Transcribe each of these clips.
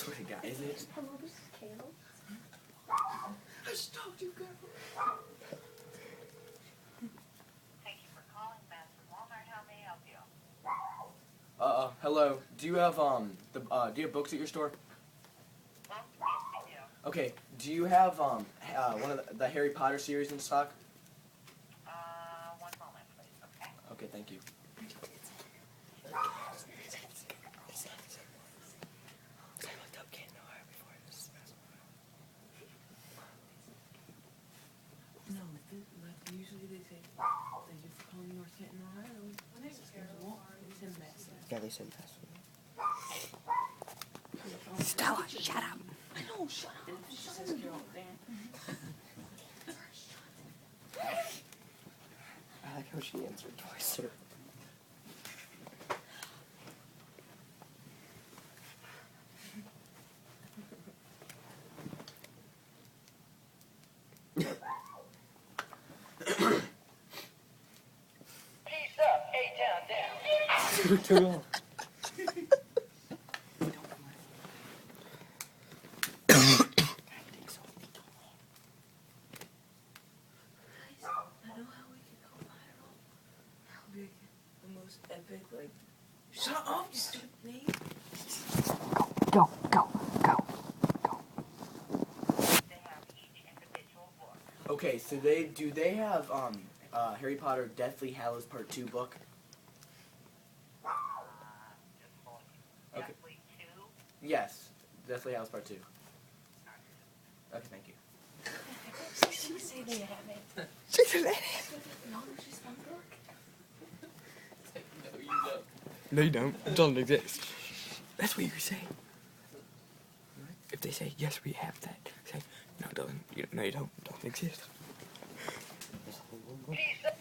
swear to God, is it? Hello, this is Caleb. I just told you, girl. Thank you for calling Madison Walmart. How may I help you? Hello. Do you have do you have books at your store? Well, yes, I do. Okay. Do you have one of the Harry Potter series in stock? One moment, please, okay? Okay, thank you. No, but usually they say, thank you for calling North Canton, Ohio. They send Madison. Yeah, they said pass. Stella, shut up. I know, shut up. She says Carol, Dan. I like how she answered twice, sir. Peace up, A-Town down. Too long. I know how we can go viral. How big, the most epic, like, shut up, you stupid name. Go, go, go. They have each individual book. Okay, so do they have Harry Potter Deathly Hallows Part 2 book? Just hold it. Okay. Deathly 2. Yes, Deathly Hallows Part 2. Okay, thank you. She say they have it. She said that. No, just one book. No, you don't. No, you don't. It doesn't exist. That's what you're saying. If they say, yes, we have that, say, no, it doesn't. No, you don't. It doesn't exist. Peace up.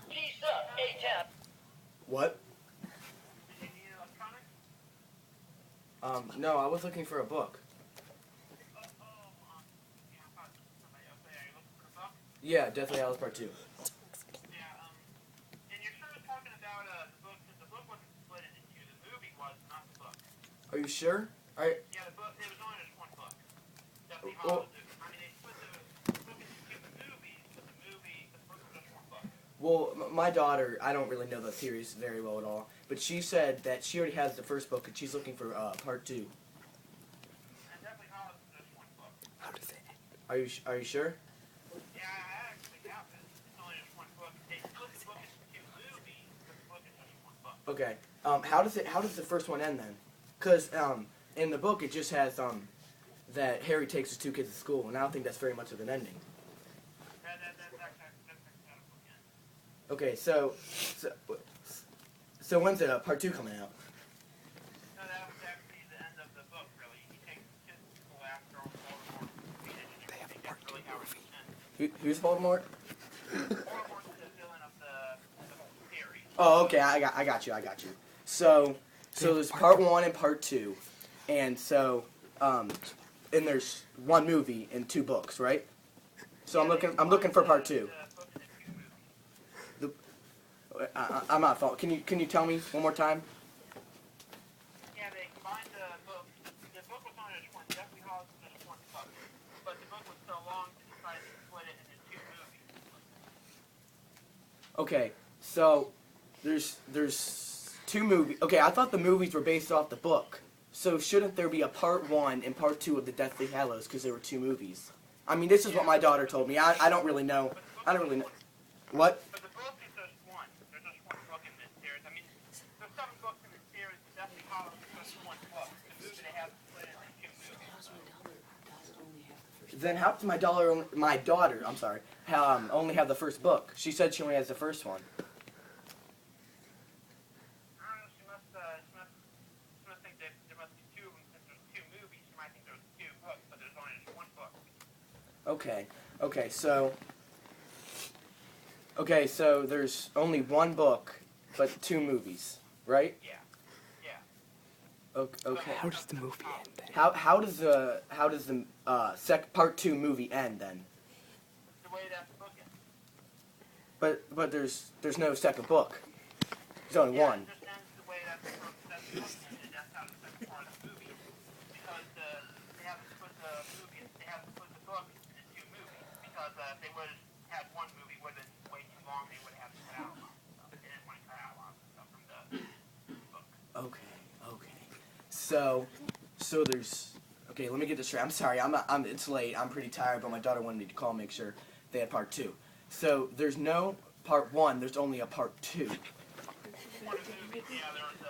Peace up, A-Town. What? Did you need electronics? No, I was looking for a book. Yeah, I thought somebody else there. Are you looking for a book? Yeah, Deathly Hallows Part 2. Yeah, and you're sure talking about the book, because the book wasn't split into two. The movie was, not the book. Are you sure? Yeah, the book, there was only just one book. Deathly Well- Hallows. I mean, they split the book into two movies, but the book was just one book. Well, my daughter, I don't really know the series very well at all, but she said that she already has the first book and she's looking for Part 2. And Deathly Hallows is just one book. How does it? Are you sure? Yeah, I actually doubt it. It's only just one book. They split the book into two movies, but the book is just one book. Okay. How does the first one end then? Because in the book it just has that Harry takes his two kids to school, and I don't think that's very much of an ending. That's the book end. Okay, so when's Part 2 coming out? No, that was actually the end of the book, really. He takes his kids to school after Voldemort defeated and everything. That's really how it ends. Who's Voldemort? Voldemort's the villain of the whole series. Oh, okay, I got you. So there's Part 1 and Part 2, and and there's one movie and two books, right? So I'm looking for Part 2. I'm not following. Can you tell me one more time? Yeah, they combined the book. The book was only just one. Deathly Hallows was just one book. But the book was so long, they decided to split it into two movies. Okay, so there's two movies. Okay, I thought the movies were based off the book. So shouldn't there be a Part 1 and Part 2 of the Deathly Hallows because there were two movies? I mean, this is what my daughter told me. I don't really know. I don't really know. What? But the book is just one. There's just one book in this series. I mean, there's 7 books in this series. Deathly Hallows is just one book. The movie they have split into two movies. Then how does my daughter, only have the first book? She said she only has the first one. I don't know. She must think that there must be two of them since there's two movies. She might think there's two books, but there's only just one book. Okay, so there's only one book, but two movies, right? Yeah. Okay. How does the movie end then? How does the part 2 movie end then? The way that the book ends. But there's no second book. There's only one. It just ends the way that the book ended. That's how the second part of the movie. Because they haven't put the book into 2 movies. Because if they would have had one movie, would have been way too long. They would have had to cut out a lot of stuff. They didn't want to cut out a lot of stuff from the book. Okay. So there's. Okay, let me get this straight. I'm sorry. It's late. I'm pretty tired, but my daughter wanted me to call and make sure they had part 2. So there's no part 1. There's only a part 2. One of the movies, yeah, there was the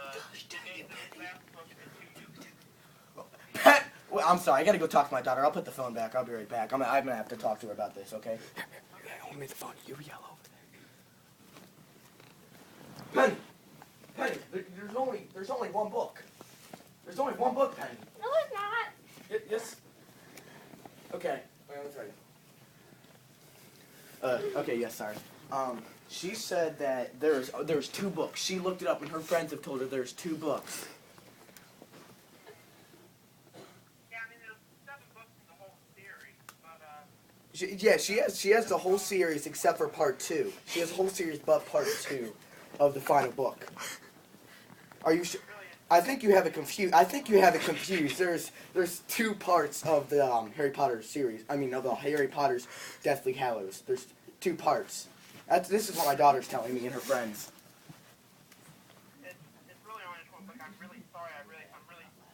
last book and the 2 movies. Well, I'm sorry. I gotta go talk to my daughter. I'll put the phone back. I'll be right back. I'm gonna have to talk to her about this. Okay. Hold me the phone. You yell over there. Penny, there's only one book. There's only one book, Penny. No, it's not. Yes. Okay. Wait, let me tell you. Okay. Yes. Sorry. She said that there's 2 books. She looked it up, and her friends have told her there's 2 books. Yeah, I mean, there's 7 books in the whole series, but She has the whole series except for part 2. She has the whole series but part 2 of the final book. Are you sure? I think you have it confused. There's 2 parts of the Harry Potter series. I mean, of the Harry Potter's Deathly Hallows. There's 2 parts. This is what my daughter's telling me and her friends. it's really only just one book. I'm really sorry. I'm really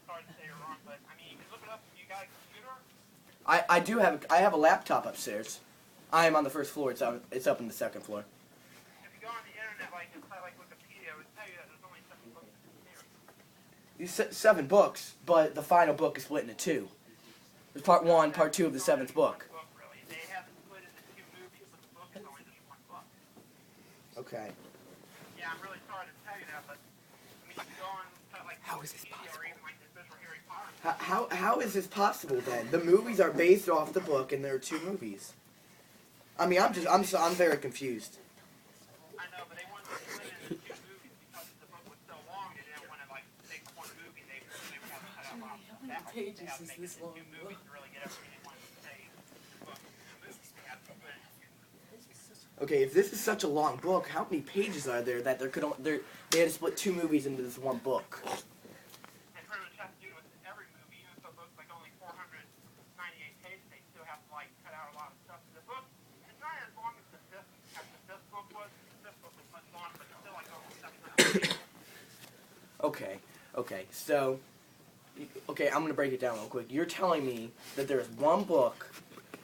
sorry to say you're wrong, but I mean, you can look it up. You got a computer? I have a laptop upstairs. I am on the first floor. It's up on the second floor. If you go on the internet, like inside like Wikipedia, it would tell you that there's only 7 books in the series. These 7 books, but the final book is split into 2. There's part 1, part 2 of the 7th book. Really. They have it split into 2 movies, but the book is only just one book. Okay. Yeah, I'm really sorry to tell you that, but I mean, you can go on like How is this Wikipedia or even like the official Harry Potter. How is this possible then? The movies are based off the book, and there are 2 movies. I mean, I'm very confused. I know, but they wanted to split it into 2 movies because the book was so long. They didn't want to like take one movie. They would have to cut out a lot of stuff. How many pages They have to is make this it into long 2 movies to really get everything they wanted to say. The book and the movies. They have to split it into 2 movies. Okay, if this is such a long book, how many pages are there that they had to split 2 movies into this one book? They pretty much have to do it with every movie, even if the book's like only 498 pages. They still have to like cut out a lot of stuff. The book, it's not as long as the fifth book was. The 5th book was much longer, but it's still like almost 700 pages. Okay, so, I'm gonna break it down real quick. You're telling me that there's one book,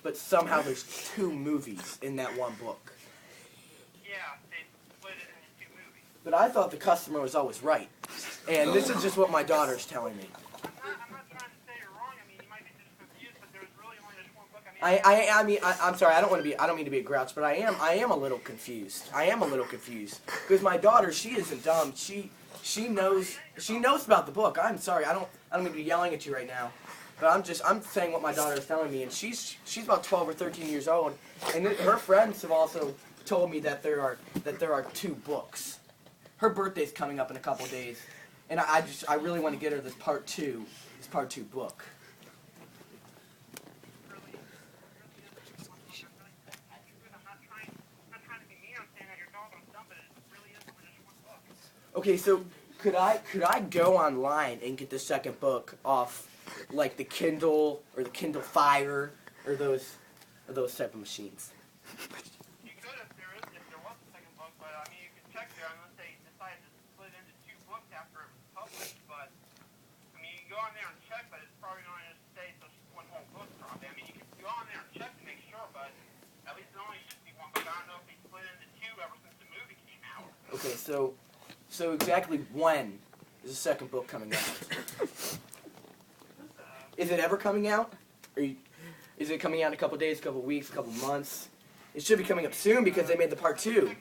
but somehow there's 2 movies in that one book. Yeah, they split it into 2 movies. But I thought the customer was always right. And this is just what my daughter's telling me. I'm not trying to say you're wrong. I mean, you might be just confused, but there's really only just one book. I'm sorry. I don't mean to be a grouch, but I am a little confused. Because my daughter, she isn't dumb. She knows about the book. I'm sorry. I don't mean to be yelling at you right now. But I'm saying what my daughter is telling me, and she's about 12 or 13 years old, and her friends have also told me that there are 2 books. Her birthday's coming up in a couple days, and I really want to get her this part 2 book. Okay, so could I go online and get the second book off, like the Kindle or the Kindle Fire or those type of machines? You could if there was a second book, but I mean you could check there unless they decided to split into 2 books after it was published. But I mean you can go on there and check, but it's probably not going to say such one whole book probably. I mean you can go on there and check to make sure, but at least it only should be 1 book. I don't know if they split into 2 ever since the movie came out. Okay, so exactly when is the second book coming out? Is it ever coming out? Is it coming out in a couple days, a couple weeks, a couple months? It should be coming up soon because they made the part 2. Let me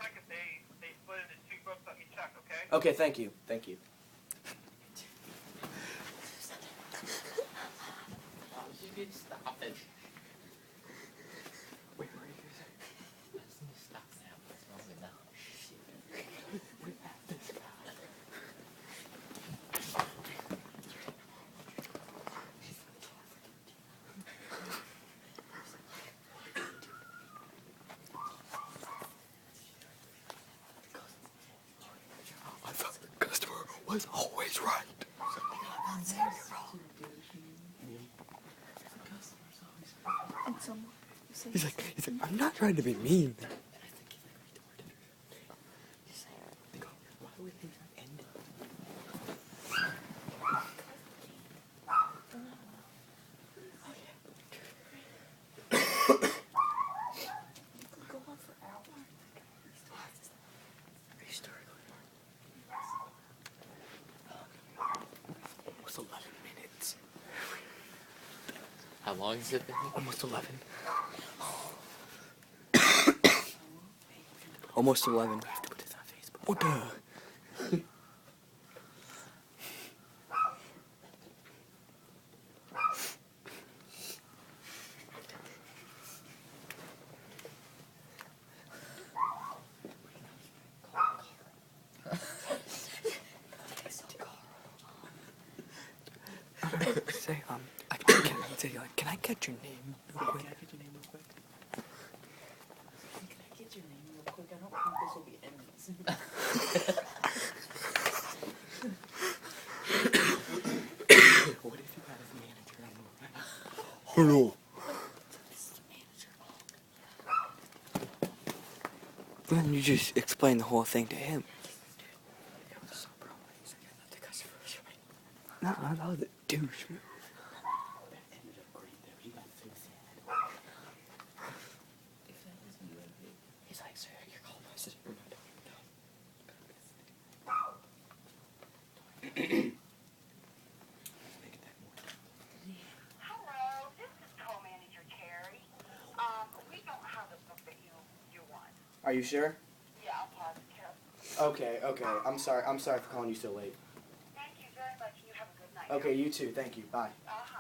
check if they split into 2 books. Let me check, okay? Okay, thank you. You could stop it. Wait, what are you gonna say? Let's stop now. Let's move it now. Shit. We're at this guy. was always right. And someone. He's like, I'm not trying to be mean. Go on for hours. Almost 11 minutes. How long has it been? Almost 11. Almost 11. We have to put this on Facebook. Oh, duh. Say, can I get your name real quick? Can I get your name real quick? Can I get your name real quick? I don't think this will be enemies. What if you got his manager on the line? Hello. Then you just explain the whole thing to him. No, that was a douche. He's like, sir, you're called my sister. Hello, this is co-manager Terry. We don't have the book that you want. Are you sure? Yeah, I'll positive. Okay. I'm sorry for calling you so late. Thank you very much, and you have a good night. Okay, you too. Thank you. Bye. Uh-huh.